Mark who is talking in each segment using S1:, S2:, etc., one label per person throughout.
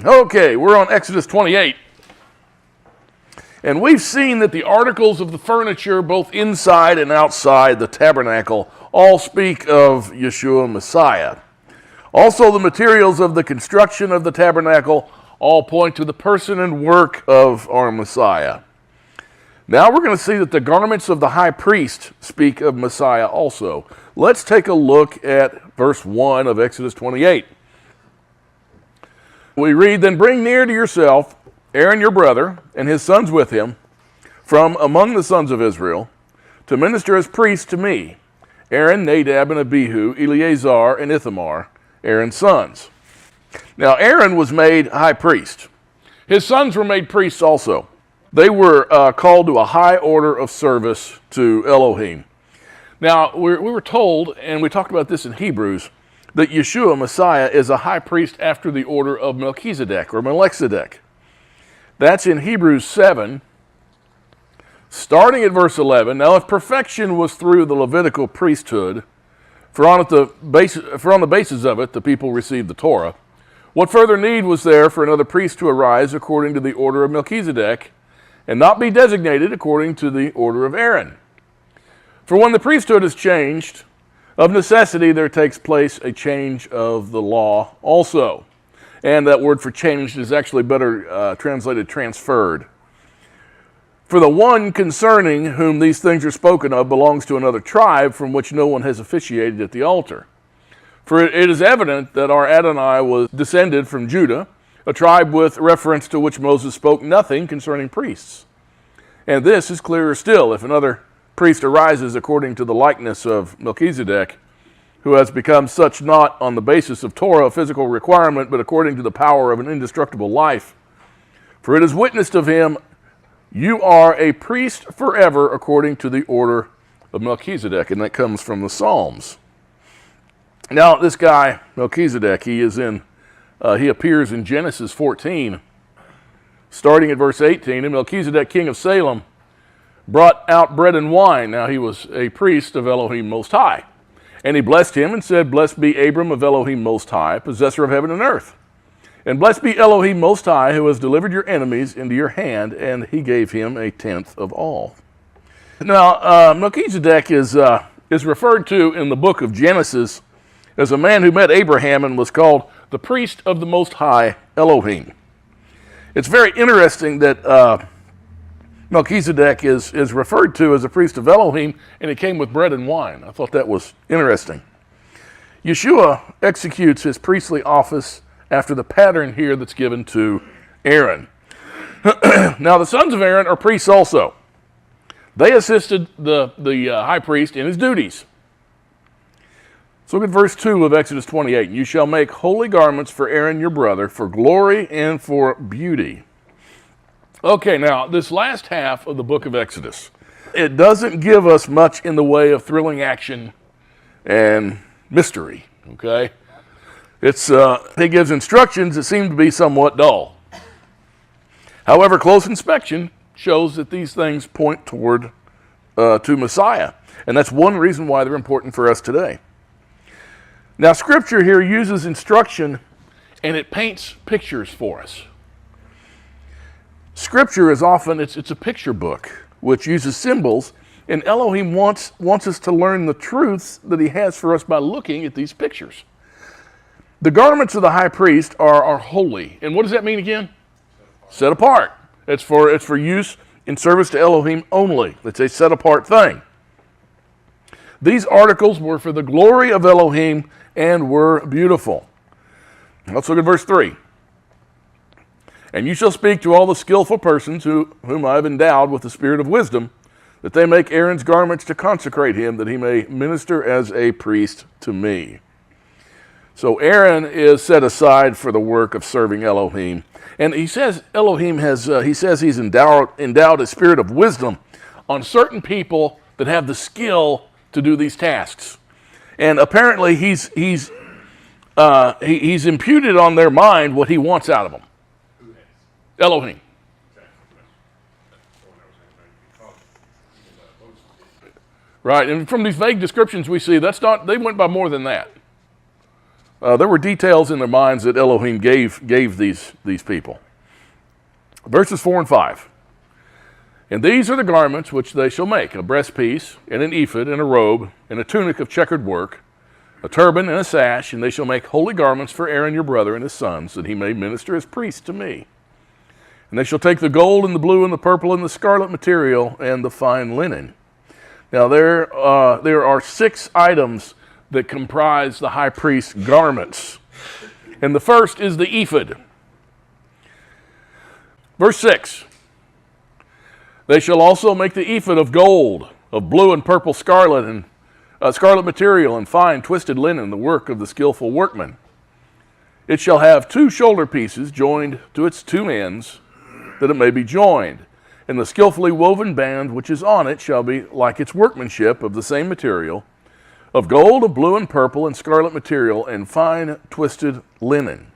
S1: Okay, we're on Exodus 28. And we've seen that the articles of the furniture, both inside and outside the tabernacle, all speak of Yeshua Messiah. Also, the materials of the construction of the tabernacle all point to the person and work of our Messiah. Now we're going to see that the garments of the high priest speak of Messiah also. Let's take a look at verse 1 of Exodus 28. We read, "Then bring near to yourself Aaron your brother and his sons with him from among the sons of Israel to minister as priests to me, Aaron, Nadab and Abihu, Eleazar and Ithamar, Aaron's sons." Now Aaron was made high priest. His sons were made priests also. They were called to a high order of service to Elohim. Now we were told, and we talked about this in Hebrews, that Yeshua Messiah is a high priest after the order of Melchizedek or Melchizedek. That's in Hebrews 7, starting at verse 11. Now if perfection was through the Levitical priesthood, for on the basis of it the people received the Torah, what further need was there for another priest to arise according to the order of Melchizedek, and not be designated according to the order of Aaron? For when the priesthood is changed, of necessity there takes place a change of the law also. And that word for changed is actually better translated transferred. For the one concerning whom these things are spoken of belongs to another tribe from which no one has officiated at the altar. For it is evident that our Adonai was descended from Judah, a tribe with reference to which Moses spoke nothing concerning priests. And this is clearer still, if another priest arises according to the likeness of Melchizedek, who has become such not on the basis of Torah, a physical requirement, but according to the power of an indestructible life. For it is witnessed of him, you are a priest forever according to the order of Melchizedek. And that comes from the Psalms. Now this guy, Melchizedek, he appears in Genesis 14, starting at verse 18. And Melchizedek, king of Salem, brought out bread and wine. Now he was a priest of Elohim Most High. And he blessed him and said, "Blessed be Abram of Elohim Most High, possessor of heaven and earth. And blessed be Elohim Most High, who has delivered your enemies into your hand." And he gave him a tenth of all. Now, Melchizedek is referred to in the book of Genesis as a man who met Abraham and was called the priest of the Most High Elohim. It's very interesting that Melchizedek is referred to as a priest of Elohim, and he came with bread and wine. I thought that was interesting. Yeshua executes his priestly office after the pattern here that's given to Aaron. Now the sons of Aaron are priests also. They assisted the high priest in his duties. So look at verse 2 of Exodus 28. "You shall make holy garments for Aaron your brother, for glory and for beauty." Okay, now this last half of the book of Exodus, it doesn't give us much in the way of thrilling action and mystery, okay? He gives instructions that seem to be somewhat dull. However, close inspection shows that these things point toward to Messiah, and that's one reason why they're important for us today. Now, Scripture here uses instruction, and it paints pictures for us. Scripture is often, it's a picture book, which uses symbols, and Elohim wants us to learn the truths that he has for us by looking at these pictures. The garments of the high priest are holy. And what does that mean again? Set apart. It's for use in service to Elohim only. It's a set apart thing. These articles were for the glory of Elohim and were beautiful. Let's look at verse 3. "And you shall speak to all the skillful persons whom I have endowed with the spirit of wisdom, that they make Aaron's garments to consecrate him, that he may minister as a priest to me." So Aaron is set aside for the work of serving Elohim. And he says Elohim he's endowed a spirit of wisdom on certain people that have the skill to do these tasks. And apparently he's imputed on their mind what he wants out of them. Elohim. Right, and from these vague descriptions we see, they went by more than that. There were details in their minds that Elohim gave these people. Verses 4 and 5. And these are the garments which they shall make, a breastpiece, and an ephod, and a robe, and a tunic of checkered work, a turban and a sash, and they shall make holy garments for Aaron your brother and his sons, that he may minister as priest to me. And they shall take the gold and the blue and the purple and the scarlet material and the fine linen. Now there are 6 items that comprise the high priest's garments. And the first is the ephod. Verse 6. They shall also make the ephod of gold, of blue and purple scarlet, and scarlet material, and fine twisted linen, the work of the skillful workman. It shall have 2 shoulder pieces joined to its 2 ends, that it may be joined. And the skillfully woven band which is on it shall be like its workmanship of the same material, of gold, of blue and purple, and scarlet material, and fine twisted linen.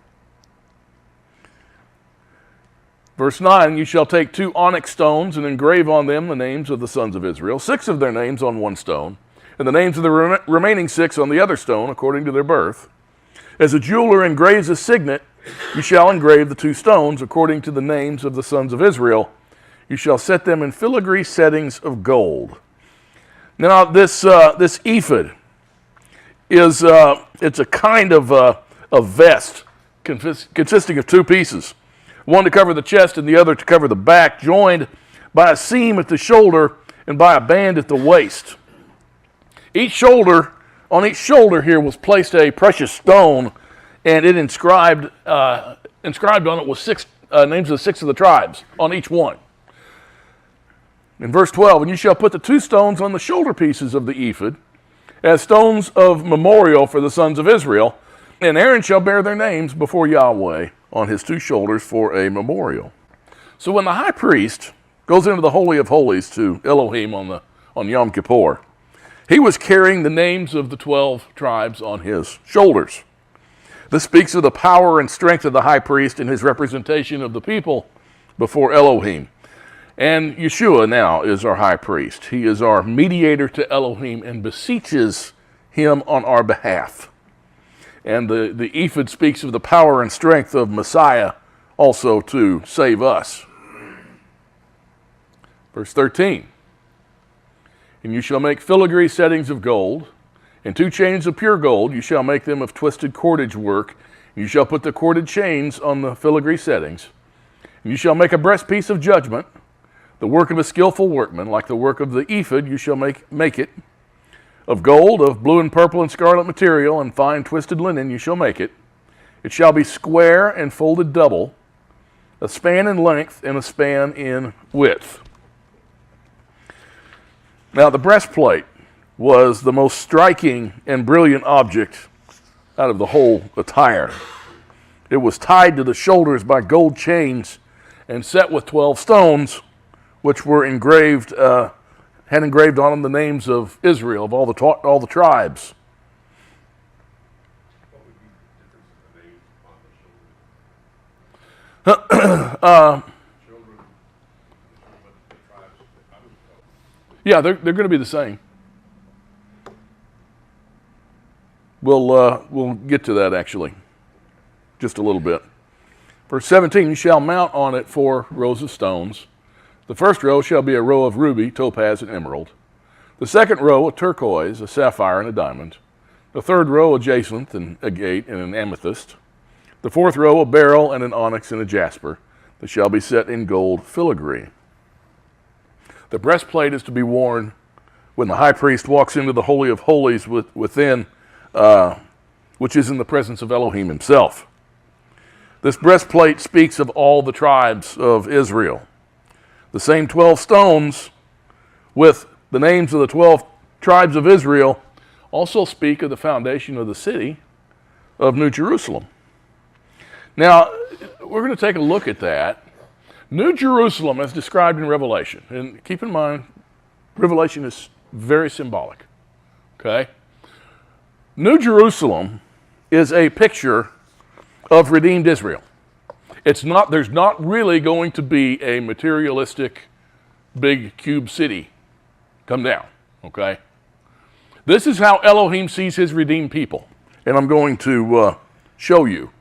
S1: Verse 9, you shall take 2 onyx stones and engrave on them the names of the sons of Israel, 6 of their names on one stone, and the names of the remaining 6 on the other stone, according to their birth. As a jeweler engraves a signet, you shall engrave the 2 stones, according to the names of the sons of Israel. You shall set them in filigree settings of gold. Now, this ephod is it's a kind of a vest consisting of 2 pieces. One to cover the chest and the other to cover the back, joined by a seam at the shoulder and by a band at the waist. On each shoulder here was placed a precious stone, and it inscribed on it was 6 names of the 6 of the tribes on each one. In verse 12, and you shall put the 2 stones on the shoulder pieces of the ephod as stones of memorial for the sons of Israel, and Aaron shall bear their names before Yahweh on his 2 shoulders for a memorial. So when the high priest goes into the Holy of Holies to Elohim on Yom Kippur, he was carrying the names of the 12 tribes on his shoulders. This speaks of the power and strength of the high priest in his representation of the people before Elohim. And Yeshua now is our high priest. He is our mediator to Elohim and beseeches him on our behalf. And the ephod speaks of the power and strength of Messiah also to save us. Verse 13. And you shall make filigree settings of gold, and 2 chains of pure gold. You shall make them of twisted cordage work. You shall put the corded chains on the filigree settings. And you shall make a breastpiece of judgment, the work of a skillful workman, like the work of the ephod. You shall make it. Of gold, of blue and purple and scarlet material, and fine twisted linen you shall make it. It shall be square and folded double, a span in length and a span in width. Now the breastplate was the most striking and brilliant object out of the whole attire. It was tied to the shoulders by gold chains and set with 12 stones, which were had engraved on them the names of Israel, of all the tribes. Yeah, they're going to be the same. We'll get to that actually, just a little bit. Verse 17, you shall mount on it 4 rows of stones. The first row shall be a row of ruby, topaz, and emerald. The second row a turquoise, a sapphire, and a diamond. The third row a jacinth, and agate, and an amethyst. The fourth row a beryl, and an onyx, and a jasper. That shall be set in gold filigree. The breastplate is to be worn when the high priest walks into the Holy of Holies within, which is in the presence of Elohim himself. This breastplate speaks of all the tribes of Israel. The same 12 stones with the names of the 12 tribes of Israel also speak of the foundation of the city of New Jerusalem. Now, we're going to take a look at that. New Jerusalem as described in Revelation. And keep in mind, Revelation is very symbolic. Okay? New Jerusalem is a picture of redeemed Israel. There's not really going to be a materialistic big cube city come down, okay? This is how Elohim sees his redeemed people. And I'm going to show you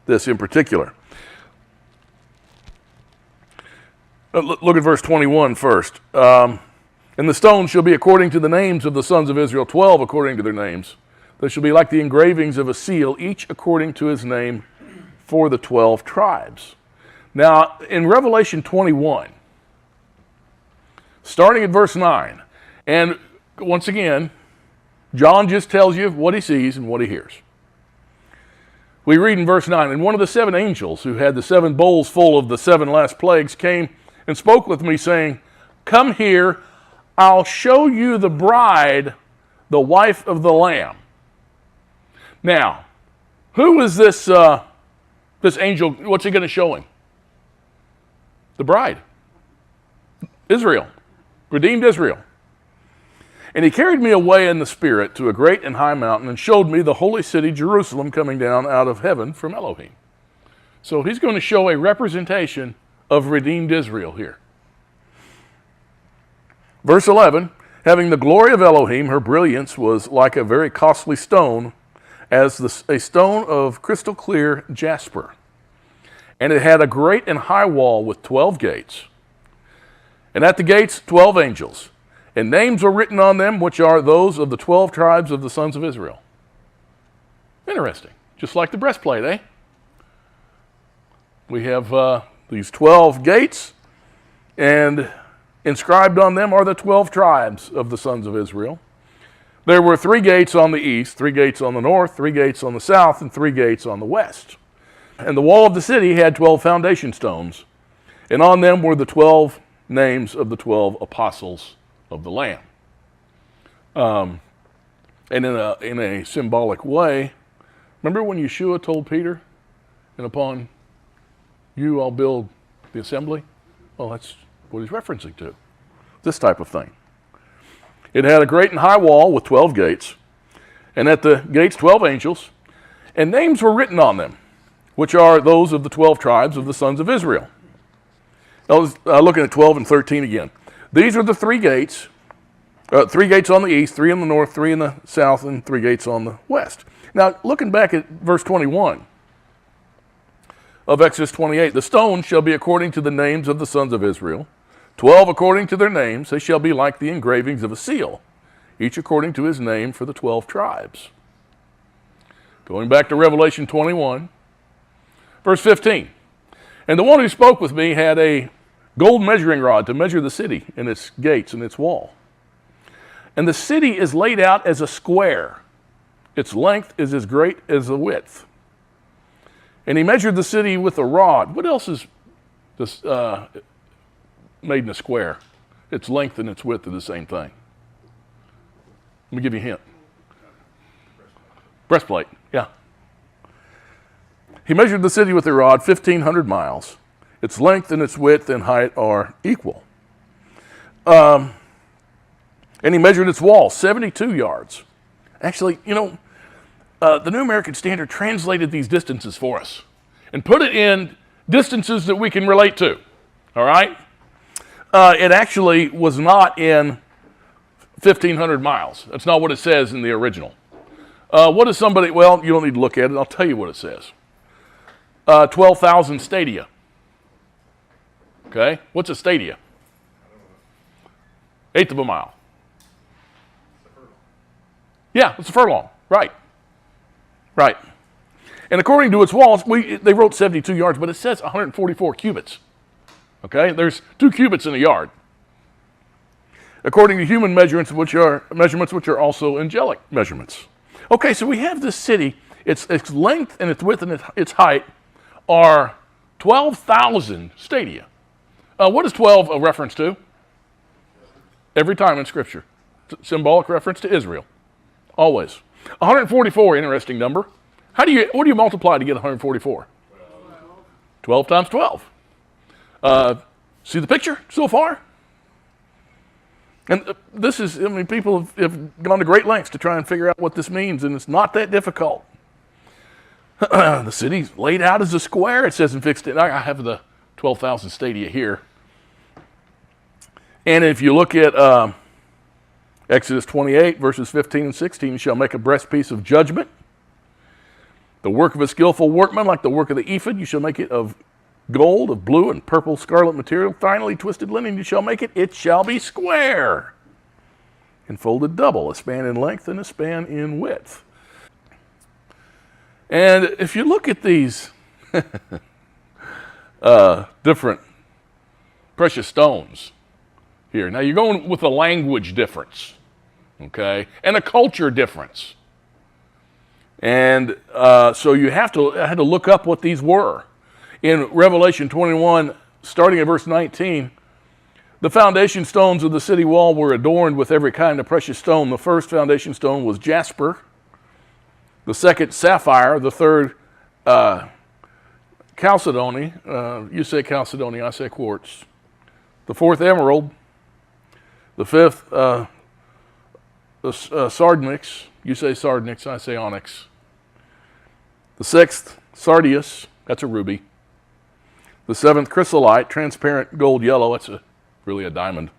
S1: this in particular. Look at verse 21 first. And the stones shall be according to the names of the sons of Israel, 12 according to their names. They shall be like the engravings of a seal, each according to his name for the 12 tribes. Now, in Revelation 21, starting at verse 9, and once again, John just tells you what he sees and what he hears. We read in verse 9, and one of the 7 angels who had the 7 bowls full of the 7 last plagues came and spoke with me, saying, "Come here, I'll show you the bride, the wife of the Lamb." Now, who is this angel? What's he going to show him? The bride. Israel. Redeemed Israel. And he carried me away in the Spirit to a great and high mountain and showed me the holy city, Jerusalem, coming down out of heaven from Elohim. So he's going to show a representation of redeemed Israel here. Verse 11, having the glory of Elohim, her brilliance was like a very costly stone, as a stone of crystal clear jasper. And it had a great and high wall with 12 gates. And at the gates 12 angels. And names were written on them, which are those of the 12 tribes of the sons of Israel. Interesting. Just like the breastplate, eh? We have these 12 gates, and inscribed on them are the 12 tribes of the sons of Israel. There were 3 gates on the east, 3 gates on the north, 3 gates on the south, and 3 gates on the west. And the wall of the city had 12 foundation stones, and on them were the 12 names of the 12 apostles of the Lamb. And in a symbolic way, remember when Yeshua told Peter, "And upon you I'll build the assembly"? Well, that's what he's referencing to. This type of thing. It had a great and high wall with 12 gates, and at the gates 12 angels, and names were written on them, which are those of the 12 tribes of the sons of Israel. I was looking at 12 and 13 again. These are the 3 gates, 3 gates on the east, 3 in the north, 3 in the south, and 3 gates on the west. Now, looking back at verse 21 of Exodus 28, the stones shall be according to the names of the sons of Israel, 12 according to their names. They shall be like the engravings of a seal, each according to his name for the 12 tribes. Going back to Revelation 21, verse 15. And the one who spoke with me had a gold measuring rod to measure the city and its gates and its wall. And the city is laid out as a square. Its length is as great as the width. And he measured the city with a rod. What else is this made in a square? Its length and its width are the same thing. Let me give you a hint. Breastplate, yeah. He measured the city with a rod, 1,500 miles. Its length and its width and height are equal. And he measured its wall, 72 yards. Actually, the New American Standard translated these distances for us and put it in distances that we can relate to, all right? It actually was not in 1,500 miles. That's not what it says in the original. What is somebody, well, you don't need to look at it. I'll tell you what it says. 12,000 stadia. Okay, what's a stadia? 1/8 of a mile. Yeah, it's a furlong, right. Right. And according to its walls, they wrote 72 yards, but it says 144 cubits. Okay, there's 2 cubits in a yard. According to human measurements, which are also angelic measurements. Okay, so we have this city. Its length and its width and its height are 12,000 stadia. What is 12 a reference to? Every time in Scripture. Symbolic reference to Israel. Always. 144, interesting number. What do you multiply to get 144? 12 times 12. See the picture so far? And this is, people have gone to great lengths to try and figure out what this means, and it's not that difficult. The city's laid out as a square, it says in fixed it. I have the 12,000 stadia here. And if you look at Exodus 28, verses 15 and 16, you shall make a breastpiece of judgment The work of a skillful workman, like the work of the ephod, you shall make it of gold, of blue and purple scarlet material, finely twisted linen, you shall make it. It shall be square and folded double, a span in length and a span in width. And if you look at these different precious stones here, now you're going with a language difference, okay, and a culture difference. And so I had to look up what these were. In Revelation 21, starting at verse 19, the foundation stones of the city wall were adorned with every kind of precious stone. The first foundation stone was jasper, the second sapphire, the third chalcedony. You say chalcedony, I say quartz. The fourth emerald, the fifth sardonyx. You say sardonyx, I say onyx. The sixth, sardius, that's a ruby. The seventh, chrysolite, transparent gold yellow, that's really a diamond.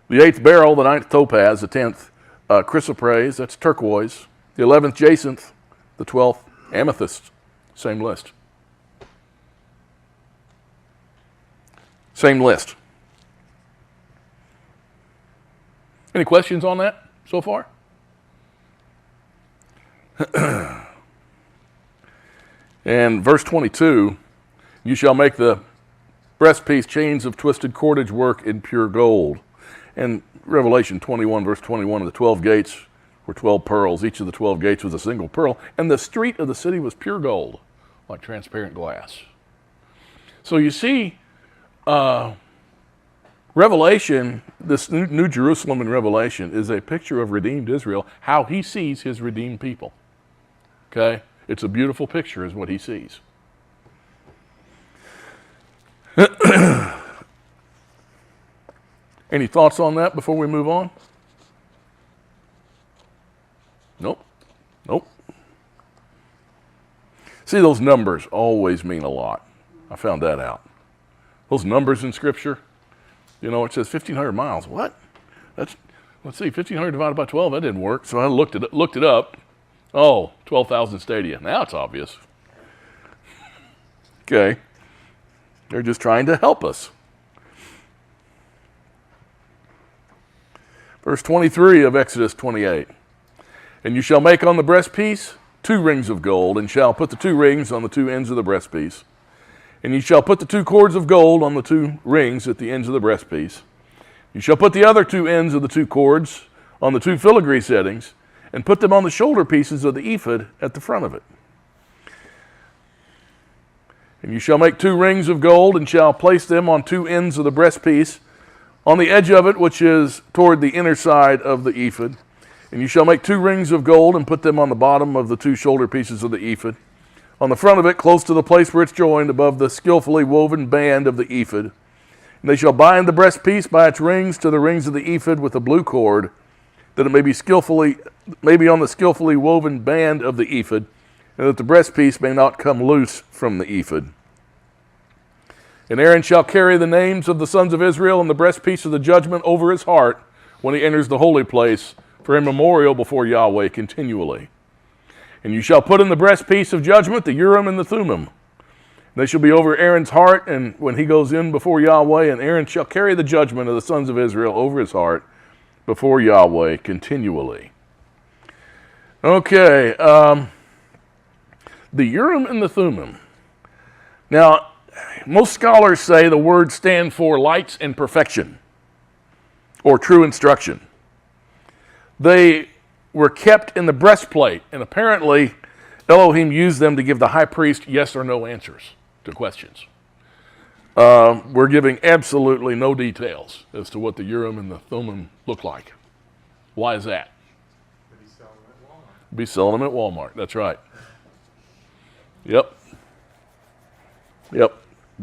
S1: The eighth, beryl, the ninth, topaz, the 10th, chrysoprase, that's turquoise. The 11th, jacinth, the 12th, amethyst, same list. Same list. Any questions on that so far? And verse 22, you shall make the breastpiece chains of twisted cordage work in pure gold. And Revelation 21, verse 21, of the 12 gates were 12 pearls. Each of the 12 gates was a single pearl. And the street of the city was pure gold, like transparent glass. So you see, Revelation, this New Jerusalem in Revelation, is a picture of redeemed Israel, how he sees his redeemed people. Okay? It's a beautiful picture is what he sees. Any thoughts on that before we move on? Nope. Nope. See, those numbers always mean a lot. I found that out. Those numbers in Scripture, you know, it says 1,500 miles. What? Let's see, 1,500 divided by 12, that didn't work. So I looked it up. Oh, 12,000 stadia. Now it's obvious. Okay. They're just trying to help us. Verse 23 of Exodus 28. And you shall make on the breastpiece 2 rings of gold, and shall put the 2 rings on the 2 ends of the breastpiece. And you shall put the 2 cords of gold on the 2 rings at the ends of the breastpiece. You shall put the other 2 ends of the 2 cords on the 2 filigree settings, and put them on the shoulder pieces of the ephod at the front of it. And you shall make 2 rings of gold, and shall place them on 2 ends of the breastpiece, on the edge of it, which is toward the inner side of the ephod. And you shall make 2 rings of gold, and put them on the bottom of the 2 shoulder pieces of the ephod, on the front of it, close to the place where it's joined, above the skillfully woven band of the ephod. And they shall bind the breastpiece by its rings to the rings of the ephod with a blue cord, that it may be on the skillfully woven band of the ephod, and that the breastpiece may not come loose from the ephod. And Aaron shall carry the names of the sons of Israel and the breastpiece of the judgment over his heart when he enters the holy place for a memorial before Yahweh continually. And you shall put in the breastpiece of judgment the Urim and the Thummim. They shall be over Aaron's heart, and when he goes in before Yahweh, and Aaron shall carry the judgment of the sons of Israel over his heart before Yahweh continually. Okay, the Urim and the Thummim. Now, most scholars say the words stand for lights and perfection, or true instruction. They were kept in the breastplate, and apparently Elohim used them to give the high priest yes or no answers to questions. We're giving absolutely no details as to what the Urim and the Thummim look like. Why is that? Be selling them at Walmart. That's right. Yep.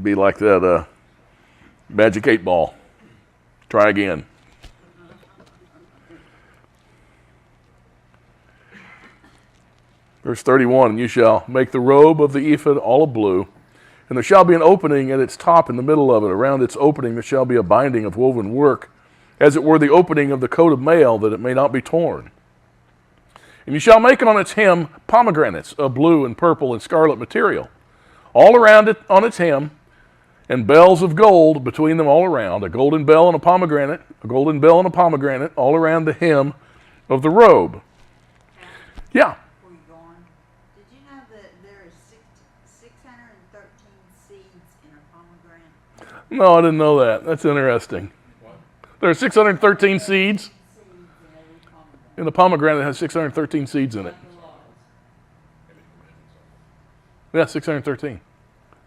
S1: Be like that Magic 8 Ball. Try again. Verse 31, and you shall make the robe of the ephod all of blue, and there shall be an opening at its top in the middle of it. Around its opening there shall be a binding of woven work, as it were the opening of the coat of mail, that it may not be torn. And you shall make it on its hem pomegranates of blue and purple and scarlet material, all around it on its hem, and bells of gold between them all around, a golden bell and a pomegranate, all around the hem of the robe. Yeah.
S2: Before you go on, did you know that there is 613 seeds in a pomegranate?
S1: No, I didn't know that. That's interesting. What? There are 613 seeds in the pomegranate. It has 613 seeds in it. Yeah, 613.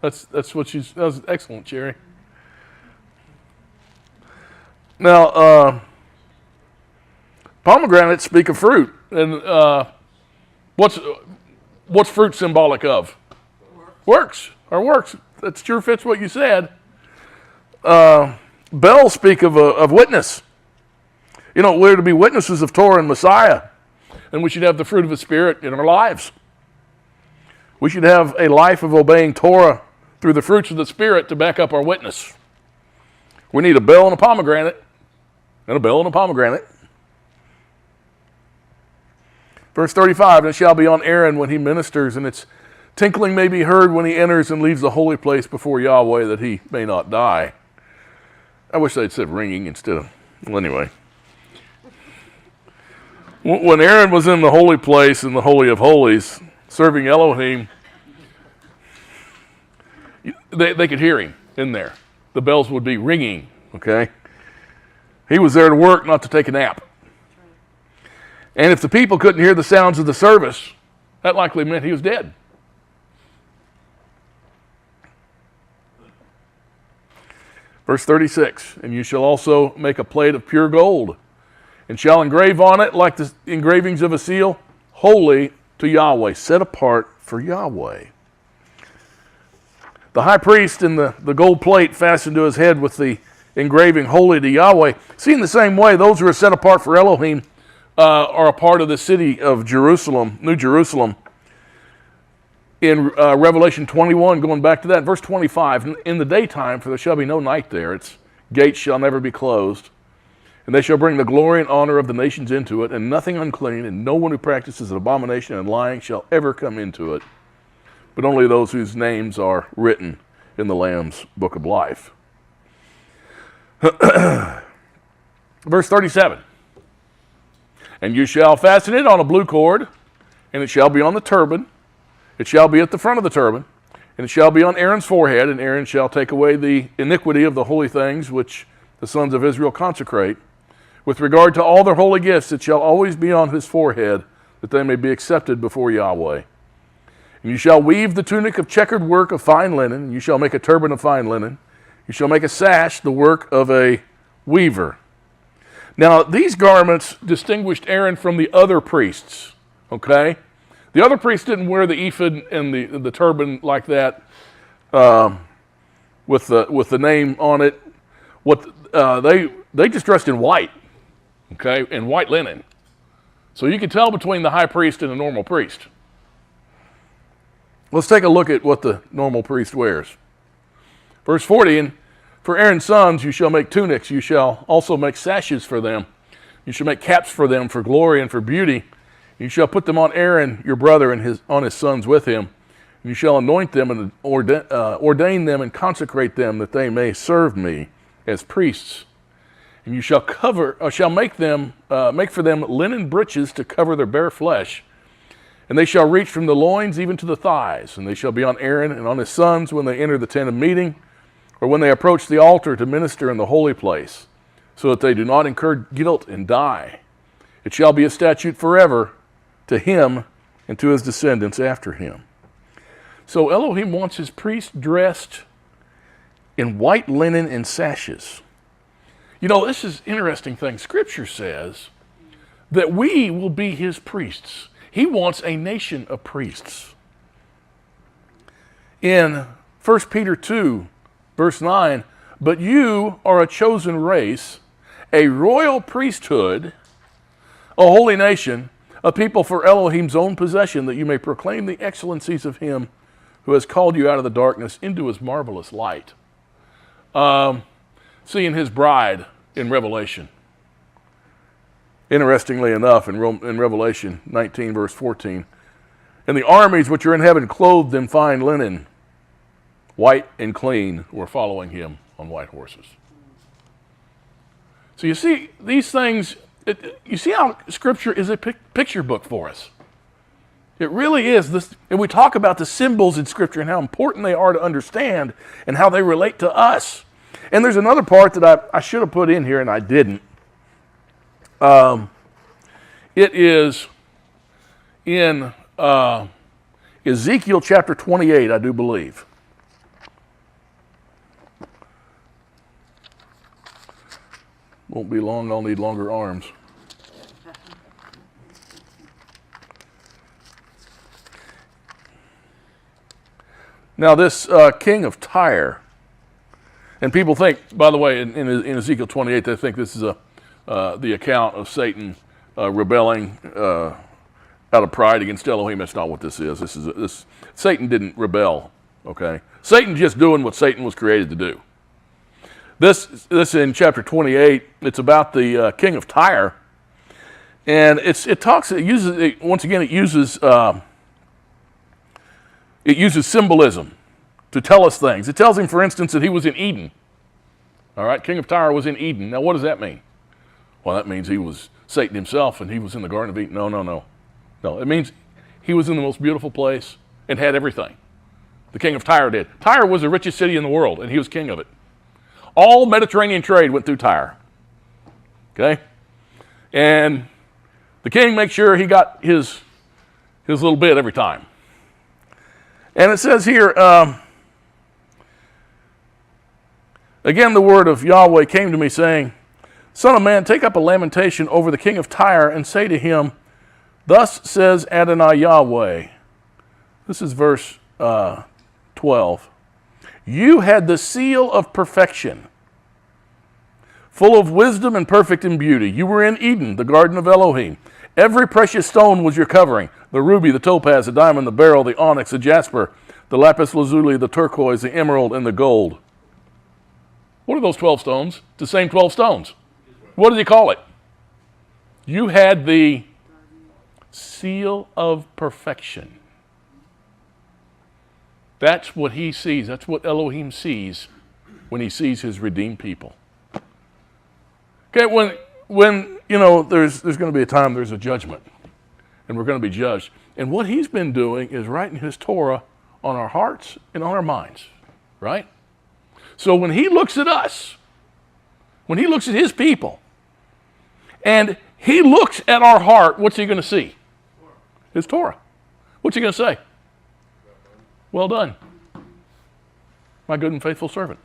S1: That's what she's. That was excellent, Cherry. Now, pomegranates speak of fruit, and what's fruit symbolic of? Works. Our works. That sure fits what you said. Bells speak of witness. You know, we're to be witnesses of Torah and Messiah, and we should have the fruit of the Spirit in our lives. We should have a life of obeying Torah through the fruits of the Spirit to back up our witness. We need a bell and a pomegranate, and a bell and a pomegranate. Verse 35, and it shall be on Aaron when he ministers, and its tinkling may be heard when he enters and leaves the holy place before Yahweh, that he may not die. I wish they'd said ringing instead of, well, anyway. When Aaron was in the holy place, in the Holy of Holies, serving Elohim, they could hear him in there. The bells would be ringing, okay? He was there to work, not to take a nap. And if the people couldn't hear the sounds of the service, that likely meant he was dead. Verse 36, and you shall also make a plate of pure gold, and shall engrave on it, like the engravings of a seal, holy to Yahweh, set apart for Yahweh. The high priest in the gold plate fastened to his head with the engraving holy to Yahweh. See, in the same way, those who are set apart for Elohim are a part of the city of Jerusalem, New Jerusalem. In Revelation 21, going back to that, verse 25, in the daytime, for there shall be no night there, its gates shall never be closed. And they shall bring the glory and honor of the nations into it, and nothing unclean, and no one who practices an abomination and lying shall ever come into it, but only those whose names are written in the Lamb's book of life. Verse 37, and you shall fasten it on a blue cord, and it shall be on the turban, it shall be at the front of the turban, and it shall be on Aaron's forehead, and Aaron shall take away the iniquity of the holy things which the sons of Israel consecrate. With regard to all their holy gifts, it shall always be on his forehead, that they may be accepted before Yahweh. And you shall weave the tunic of checkered work of fine linen, and you shall make a turban of fine linen. You shall make a sash, the work of a weaver. Now, these garments distinguished Aaron from the other priests, okay? The other priests didn't wear the ephod and the turban like that with the name on it. They just dressed in white, okay, in white linen. So you can tell between the high priest and a normal priest. Let's take a look at what the normal priest wears. Verse 40, and for Aaron's sons you shall make tunics, you shall also make sashes for them. You shall make caps for them for glory and for beauty. You shall put them on Aaron your brother and on his sons with him. You shall anoint them and ordain them and consecrate them, that they may serve me as priests. And you shall make for them linen breeches to cover their bare flesh. And they shall reach from the loins even to the thighs. And they shall be on Aaron and on his sons when they enter the tent of meeting, or when they approach the altar to minister in the holy place, so that they do not incur guilt and die. It shall be a statute forever to him and to his descendants after him. So Elohim wants his priests dressed in white linen and sashes. You know, this is an interesting thing. Scripture says that we will be his priests. He wants a nation of priests. In 1 Peter 2, verse 9, but you are a chosen race, a royal priesthood, a holy nation, a people for Elohim's own possession, that you may proclaim the excellencies of him who has called you out of the darkness into his marvelous light. Seeing his bride in Revelation. Interestingly enough, in Revelation 19, verse 14, and the armies which are in heaven, clothed in fine linen, white and clean, were following him on white horses. So you see, these things, you see how Scripture is a picture book for us. It really is. And we talk about the symbols in Scripture and how important they are to understand and how they relate to us. And there's another part that I should have put in here and I didn't. It is in Ezekiel chapter 28, I do believe. Won't be long, I'll need longer arms. Now this king of Tyre, and people think, by the way, in Ezekiel 28, they think this is the account of Satan rebelling out of pride against Elohim. That's not what this is. Satan didn't rebel, okay? Satan's just doing what Satan was created to do. This in chapter 28, it's about the king of Tyre, and it uses symbolism to tell us things. It tells him, for instance, that he was in Eden. All right, king of Tyre was in Eden. Now, what does that mean? Well, that means he was Satan himself, and he was in the Garden of Eden. No. It means he was in the most beautiful place and had everything. The king of Tyre did. Tyre was the richest city in the world, and he was king of it. All Mediterranean trade went through Tyre. Okay? And the king makes sure he got his little bit every time. And it says here, again the word of Yahweh came to me, saying, Son of man, take up a lamentation over the king of Tyre, and say to him, Thus says Adonai Yahweh. This is verse 12. You had the seal of perfection, full of wisdom and perfect in beauty. You were in Eden, the garden of Elohim. Every precious stone was your covering, the ruby, the topaz, the diamond, the beryl, the onyx, the jasper, the lapis lazuli, the turquoise, the emerald, and the gold. What are those 12 stones? The same 12 stones. What did he call it? You had the seal of perfection. That's what he sees. That's what Elohim sees when he sees his redeemed people. Okay, when there's going to be a time there's a judgment, and we're going to be judged. And what he's been doing is writing his Torah on our hearts and on our minds, right? So when he looks at us, when he looks at his people, and he looks at our heart, what's he going to see? His Torah. What's he going to say? Well done, my good and faithful servant.